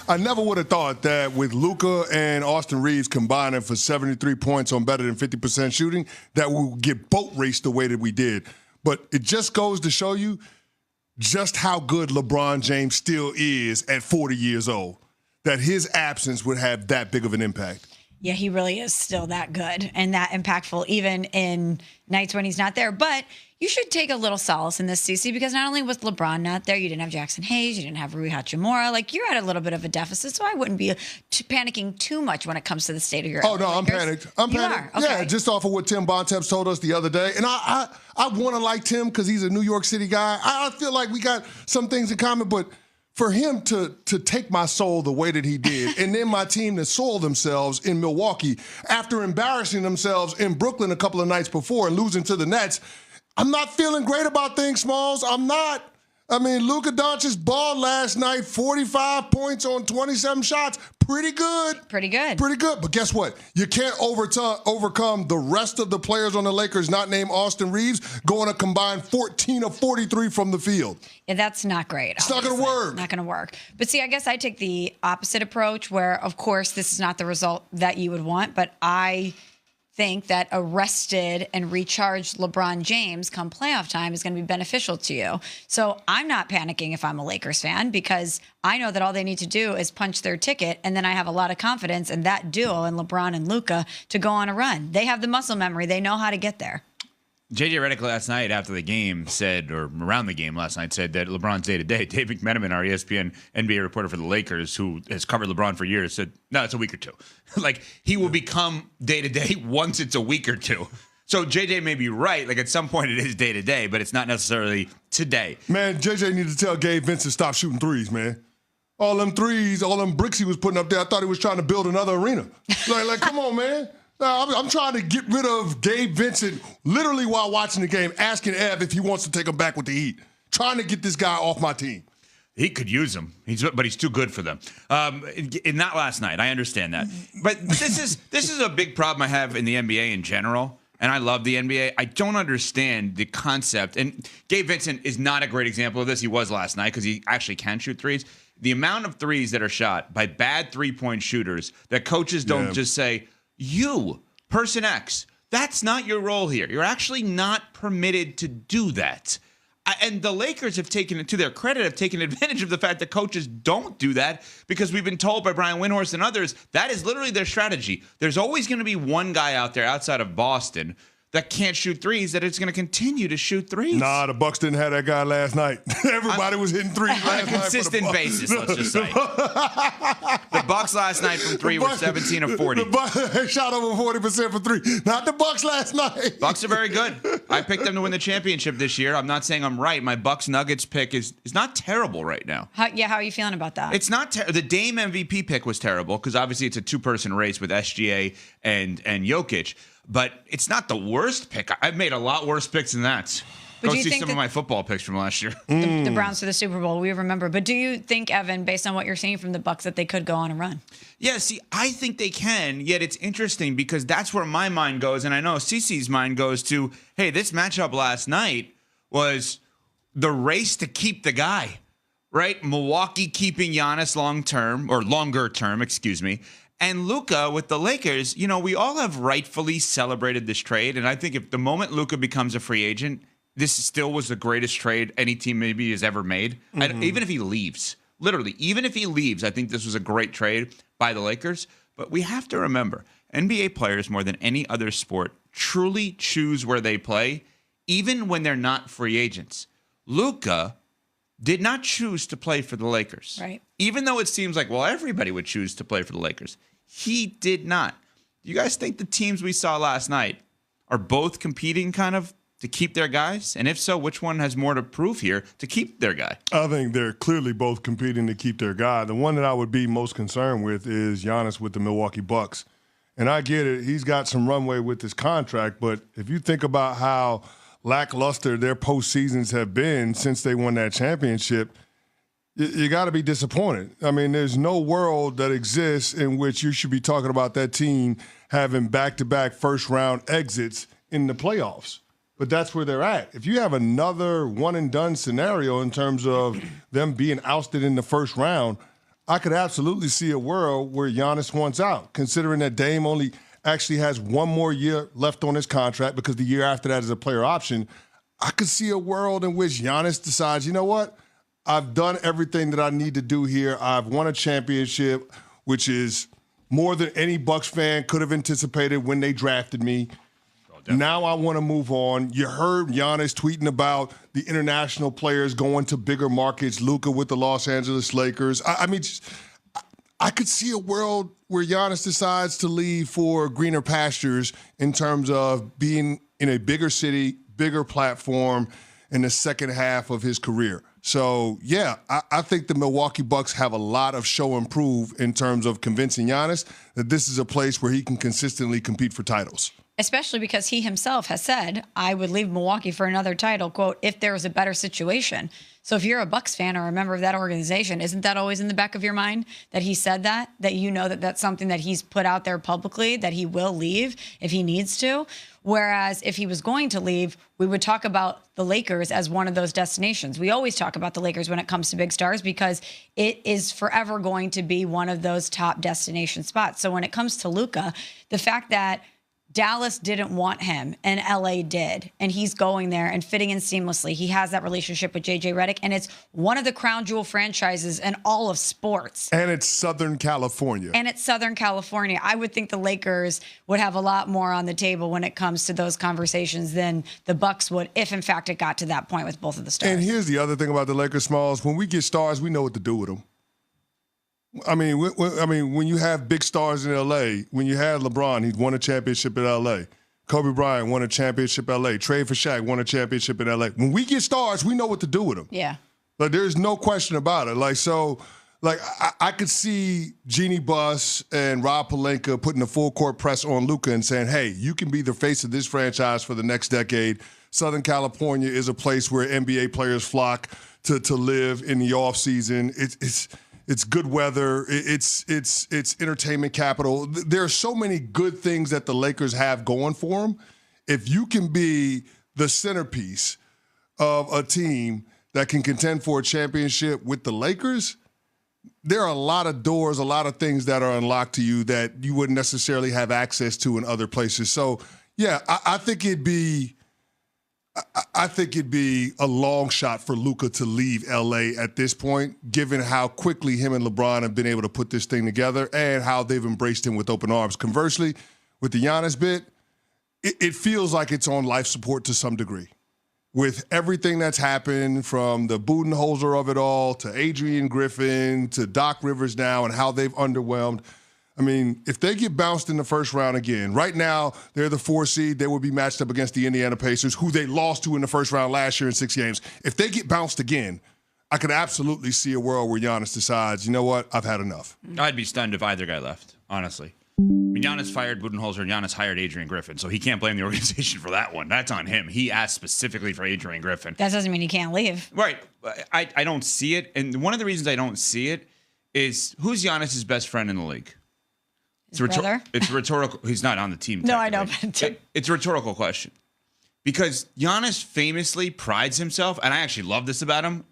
I never would have thought that with Luka and Austin Reeves combining for 73 points on better than 50% shooting, that we would get boat raced the way that we did. But it just goes to show you just how good LeBron James still is at 40 years old, that his absence would have that big of an impact. Yeah, he really is still that good and that impactful, even in nights when he's not there. But you should take a little solace in this, CC, because not only was LeBron not there, you didn't have Jackson Hayes, you didn't have Rui Hachimura. Like, you're at a little bit of a deficit, so I wouldn't be panicking too much when it comes to the state of your Oh, no, I'm panicked. I'm panicked. Okay. Yeah, just off of what Tim Bontemps told us the other day. And I want to like Tim because he's a New York City guy. I feel like we got some things in common, but for him to take my soul the way that he did, and then my team to soil themselves in Milwaukee after embarrassing themselves in Brooklyn a couple of nights before and losing to the Nets, I'm not feeling great about things, Smalls. I'm not. I mean, Luka Doncic balled last night, 45 points on 27 shots. Pretty good. Pretty good. Pretty good. But guess what? You can't overcome the rest of the players on the Lakers, not named Austin Reeves, going a combined 14 of 43 from the field. Yeah, that's not great. It's not going to work. Not going to work. But see, I guess I take the opposite approach where, of course, this is not the result that you would want, but I think that a rested and recharged LeBron James come playoff time is going to be beneficial to you. So I'm not panicking if I'm a Lakers fan because I know that all they need to do is punch their ticket, and then I have a lot of confidence in that duo and LeBron and Luka to go on a run. They have the muscle memory. They know how to get there. JJ Redick last night after the game said, or around the game last night, said that LeBron's day-to-day. Dave McMenamin, our ESPN NBA reporter for the Lakers, who has covered LeBron for years, said, no, it's a week or two. Like, he will become day-to-day once it's a week or two. So JJ may be right. Like, at some point it is day-to-day, but it's not necessarily today. Man, JJ needed to tell Gabe Vincent stop shooting threes, man. All them threes, all them bricks he was putting up there, I thought he was trying to build another arena. Like come on, man. I'm trying to get rid of Gabe Vincent literally while watching the game, asking Ev if he wants to take him back with the Heat. Trying to get this guy off my team. He could use him, but he's too good for them. Not last night. I understand that. But this is a big problem I have in the NBA in general, and I love the NBA. I don't understand the concept. And Gabe Vincent is not a great example of this. He was last night because he actually can shoot threes. The amount of threes that are shot by bad three-point shooters that coaches don't just say, you, person X, that's not your role here. You're actually not permitted to do that. And the Lakers have taken it to their credit, have taken advantage of the fact that coaches don't do that because we've been told by Brian Windhorst and others that is literally their strategy. There's always going to be one guy out there outside of Boston that can't shoot threes, that it's going to continue to shoot threes. Nah, the Bucks didn't have that guy last night. Everybody was hitting threes last night. On a consistent basis, let's just say. The Bucks last night from three were 17 of 40. They shot over 40% for three. Not the Bucks last night. Bucks are very good. I picked them to win the championship this year. I'm not saying I'm right. My Bucks Nuggets pick is not terrible right now. How are you feeling about that? It's not the Dame MVP pick was terrible because obviously it's a two-person race with SGA and Jokic. But it's not the worst pick. I've made a lot worse picks than that. But Go see some of my football picks from last year. The Browns to the Super Bowl, we remember. But do you think, Evan, based on what you're seeing from the Bucks, that they could go on a run? Yeah, see, I think they can, yet it's interesting because that's where my mind goes, and I know Cece's mind goes to, hey, this matchup last night was the race to keep the guy, right? Milwaukee keeping Giannis longer term, and Luka with the Lakers. You know, we all have rightfully celebrated this trade, and I think if the moment Luka becomes a free agent, this still was the greatest trade any team maybe has ever made. Even if he leaves, literally, even if he leaves, I think this was a great trade by the Lakers. But we have to remember, NBA players more than any other sport truly choose where they play, even when they're not free agents. Luka did not choose to play for the Lakers. Right. Even though it seems like, well, everybody would choose to play for the Lakers. He did not. Do you guys think the teams we saw last night are both competing kind of to keep their guys? And if so, which one has more to prove here to keep their guy? I think they're clearly both competing to keep their guy. The one that I would be most concerned with is Giannis with the Milwaukee Bucks. And I get it. He's got some runway with his contract. But if you think about how lackluster their postseasons have been since they won that championship, you got to be disappointed. I mean, there's no world that exists in which you should be talking about that team having back-to-back first-round exits in the playoffs. But that's where they're at. If you have another one-and-done scenario in terms of them being ousted in the first round, I could absolutely see a world where Giannis wants out, considering that Dame only actually has one more year left on his contract because the year after that is a player option. I could see a world in which Giannis decides, you know what? I've done everything that I need to do here. I've won a championship, which is more than any Bucks fan could have anticipated when they drafted me. Now I want to move on. You heard Giannis tweeting about the international players going to bigger markets, Luka with the Los Angeles Lakers. I mean, I could see a world where Giannis decides to leave for greener pastures in terms of being in a bigger city, bigger platform in the second half of his career. So, yeah, I think the Milwaukee Bucks have a lot of show and prove in terms of convincing Giannis that this is a place where he can consistently compete for titles. Especially because he himself has said, I would leave Milwaukee for another title, quote, if there was a better situation. So if you're a Bucks fan or a member of that organization, isn't that always in the back of your mind that he said that you know that that's something that he's put out there publicly, that he will leave if he needs to? Whereas if he was going to leave, we would talk about the Lakers as one of those destinations. We always talk about the Lakers when it comes to big stars because it is forever going to be one of those top destination spots. So when it comes to Luka, the fact that Dallas didn't want him and LA did, and he's going there and fitting in seamlessly. He has that relationship with JJ Redick, and it's one of the crown jewel franchises in all of sports. And it's Southern California. I would think the Lakers would have a lot more on the table when it comes to those conversations than the Bucks would, if in fact it got to that point with both of the stars. And here's the other thing about the Lakers, Smalls. When we get stars, we know what to do with them. I mean, when you have big stars in L.A., when you had LeBron, he won a championship in L.A. Kobe Bryant won a championship in L.A. Trade for Shaq won a championship in L.A. When we get stars, we know what to do with them. Yeah. Like, there's no question about it. I could see Jeannie Buss and Rob Pelinka putting a full court press on Luka and saying, hey, you can be the face of this franchise for the next decade. Southern California is a place where NBA players flock to live in the offseason. It's good weather. It's entertainment capital. There are so many good things that the Lakers have going for them. If you can be the centerpiece of a team that can contend for a championship with the Lakers, there are a lot of doors, a lot of things that are unlocked to you that you wouldn't necessarily have access to in other places. So, yeah, I think it'd be a long shot for Luka to leave L.A. at this point, given how quickly him and LeBron have been able to put this thing together and how they've embraced him with open arms. Conversely, with the Giannis bit, it feels like it's on life support to some degree. With everything that's happened, from the Budenholzer of it all to Adrian Griffin to Doc Rivers now and how they've underwhelmed. I mean, if they get bounced in the first round again, right now they're the 4 seed. They would be matched up against the Indiana Pacers, who they lost to in the first round last year in 6 games. If they get bounced again, I could absolutely see a world where Giannis decides, you know what, I've had enough. I'd be stunned if either guy left, honestly. I mean, Giannis fired Budenholzer and Giannis hired Adrian Griffin, so he can't blame the organization for that one. That's on him. He asked specifically for Adrian Griffin. That doesn't mean he can't leave. Right. I don't see it. And one of the reasons I don't see it is, who's Giannis' best friend in the league? It's rhetorical. He's not on the team. No, I know. But it's a rhetorical question. Because Giannis famously prides himself, and I actually love this about him,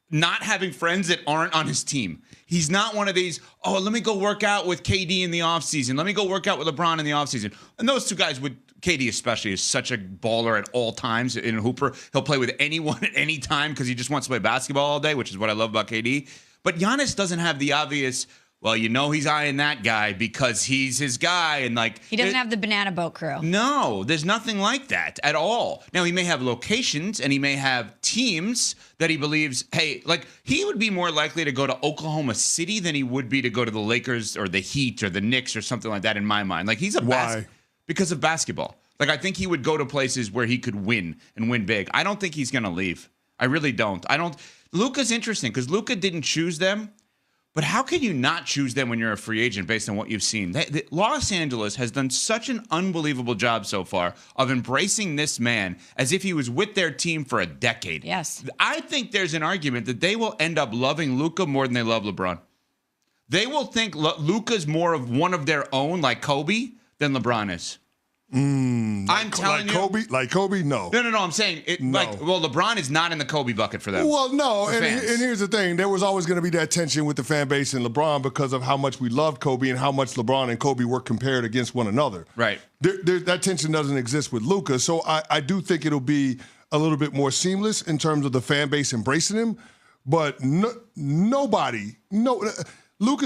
not having friends that aren't on his team. He's not one of these, let me go work out with KD in the offseason. Let me go work out with LeBron in the offseason. And those two guys, with KD especially, is such a baller at all times in a hooper. He'll play with anyone at any time because he just wants to play basketball all day, which is what I love about KD. But Giannis doesn't have the obvious, well, he's eyeing that guy because he's his guy. And he doesn't have the banana boat crew. No, there's nothing like that at all. Now, he may have locations and he may have teams that he believes, hey, he would be more likely to go to Oklahoma City than he would be to go to the Lakers or the Heat or the Knicks or something like that in my mind. He's Why? Because of basketball. I think he would go to places where he could win and win big. I don't think he's going to leave. I really don't. Luka's interesting because Luka didn't choose them. But how can you not choose them when you're a free agent based on what you've seen? Los Angeles has done such an unbelievable job so far of embracing this man as if he was with their team for a decade. Yes. I think there's an argument that they will end up loving Luka more than they love LeBron. They will think Luka's more of one of their own, like Kobe, than LeBron is. I'm telling you. Like Kobe? No. No. I'm saying LeBron is not in the Kobe bucket for them. Well, no. And here's the thing. There was always going to be that tension with the fan base and LeBron because of how much we loved Kobe and how much LeBron and Kobe were compared against one another. Right. That tension doesn't exist with Luka. So I do think it'll be a little bit more seamless in terms of the fan base embracing him. But Luka's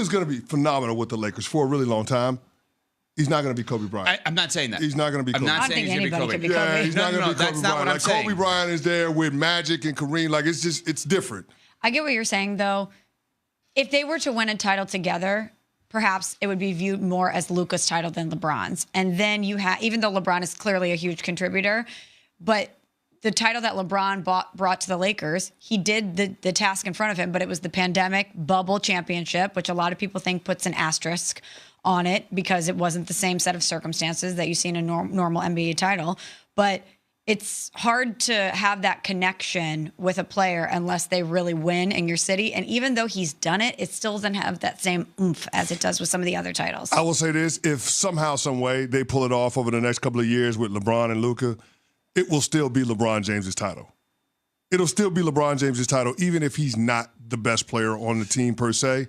going to be phenomenal with the Lakers for a really long time. He's not going to be Kobe Bryant. I'm not saying that. He's not going to be Kobe. I'm not saying he's going to be Kobe. Could be Kobe. Yeah, he's not going to be Kobe that's not Bryant. what I'm saying. Kobe Bryant is there with Magic and Kareem. Like, it's different. I get what you're saying, though. If they were to win a title together, perhaps it would be viewed more as Luka's title than LeBron's. And then you have, even though LeBron is clearly a huge contributor, but the title that LeBron brought to the Lakers, he did the task in front of him, but it was the pandemic bubble championship, which a lot of people think puts an asterisk on it because it wasn't the same set of circumstances that you see in a normal NBA title. But it's hard to have that connection with a player unless they really win in your city. And even though he's done it, it still doesn't have that same oomph as it does with some of the other titles. I will say this, if somehow, some way they pull it off over the next couple of years with LeBron and Luka, it will still be LeBron James's title. It'll still be LeBron James's title, even if he's not the best player on the team per se,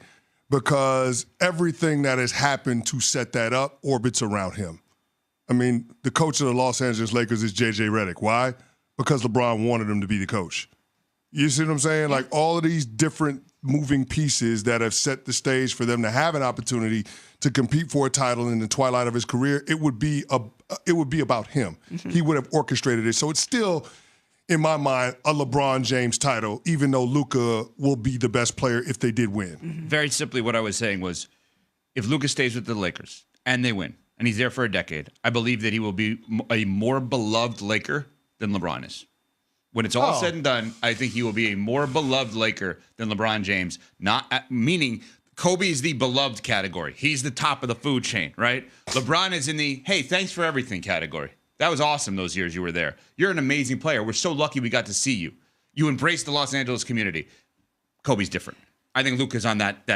because everything that has happened to set that up orbits around him. I mean, the coach of the Los Angeles Lakers is J.J. Redick. Why? Because LeBron wanted him to be the coach. You see what I'm saying? Like, all of these different moving pieces that have set the stage for them to have an opportunity to compete for a title in the twilight of his career, it would be about him. Mm-hmm. He would have orchestrated it. So it's still, in my mind, a LeBron James title, even though Luka will be the best player if they did win. Mm-hmm. Very simply, what I was saying was, if Luka stays with the Lakers and they win, and he's there for a decade, I believe that he will be a more beloved Laker than LeBron is. When it's all said and done, I think he will be a more beloved Laker than LeBron James. Meaning Kobe is the beloved category. He's the top of the food chain, right? LeBron is in the, hey, thanks for everything category. That was awesome those years you were there. You're an amazing player. We're so lucky we got to see you. You embraced the Los Angeles community. Kobe's different. I think Luka's on that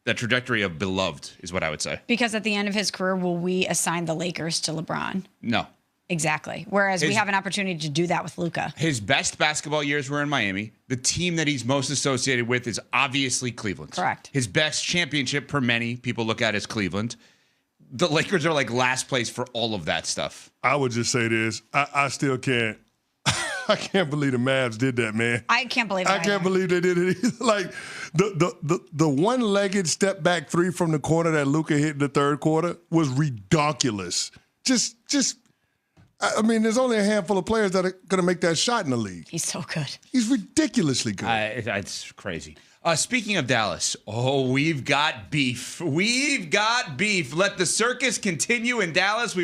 trajectory of beloved is what I would say. Because at the end of his career, will we assign the Lakers to LeBron? No. Exactly. Whereas we have an opportunity to do that with Luka. His best basketball years were in Miami. The team that he's most associated with is obviously Cleveland. Correct. His best championship, per many people look at, is Cleveland. The Lakers are like last place for all of that stuff. I would just say this. I still can't. I can't believe the Mavs did that, man. I can't believe it. I can't believe they did it either. Like, the one-legged step back three from the corner that Luka hit in the third quarter was ridiculous. I mean, there's only a handful of players that are going to make that shot in the league. He's so good. He's ridiculously good. It's crazy. Speaking of Dallas, we've got beef. We've got beef. Let the circus continue in Dallas.